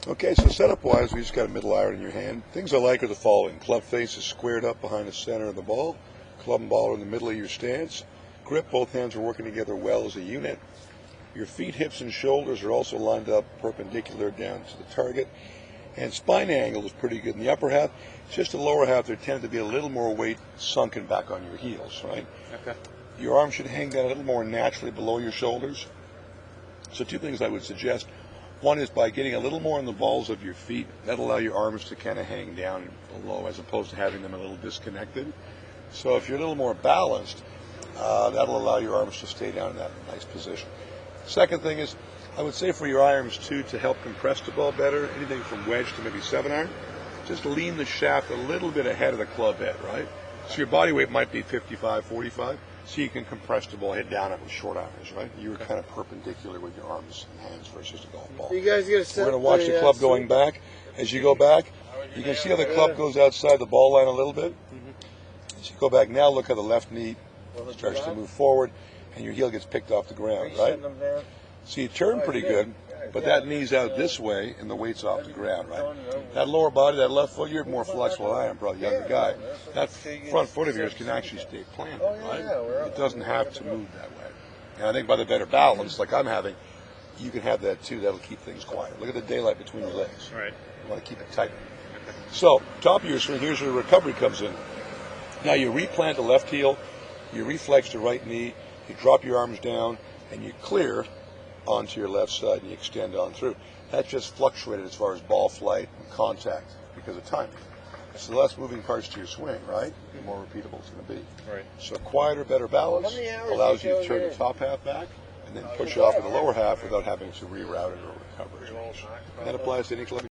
Okay, so setup-wise, we just got a middle iron in your hand. Things I like are the following. Club face is squared up behind the center of the ball. Club and ball are in the middle of your stance. Grip, both hands are working together well as a unit. Your feet, hips, and shoulders are also lined up perpendicular down to the target. And spine angle is pretty good in the upper half. It's just the lower half, there tends to be a little more weight sunken back on your heels, right? Okay. Your arms should hang down a little more naturally below your shoulders. So two things I would suggest. One is by getting a little more on the balls of your feet. That'll allow your arms to kind of hang down below as opposed to having them a little disconnected. So if you're a little more balanced, that'll allow your arms to stay down in that nice position. Second thing is, I would say for your irons too, to help compress the ball better, anything from wedge to maybe 7-iron, just lean the shaft a little bit ahead of the club head, right? So your body weight might be 55, 45, so you can compress the ball head down with short irons, right? You're kind of perpendicular with your arms and hands versus a golf ball. You guys get We're going to watch the club going back. As you go back, you can see how the club goes outside the ball line a little bit. As you go back now, look how the left knee starts to move forward, and your heel gets picked off the ground, right? So you turn pretty good, but that knee's out this way, and the weight's off the ground, right? That lower body, that left foot, you're more flexible than I am, probably a younger guy. That front foot of yours can actually stay planted, right? It doesn't have to move that way. And I think by the better balance, like I'm having, you can have that too. That'll keep things quiet. Look at the daylight between your legs. Right. You want to keep it tight. So, top of your swing, here's where the recovery comes in. Now you replant the left heel, you reflex the right knee, you drop your arms down, and you clear onto your left side and you extend on through. That just fluctuated as far as ball flight and contact because of timing. So the less moving parts to your swing, right? The more repeatable it's going to be. Right. So quieter, better balance allows you to turn the top half back and then push off in the lower half without having to reroute it or recover it. And that applies to any club.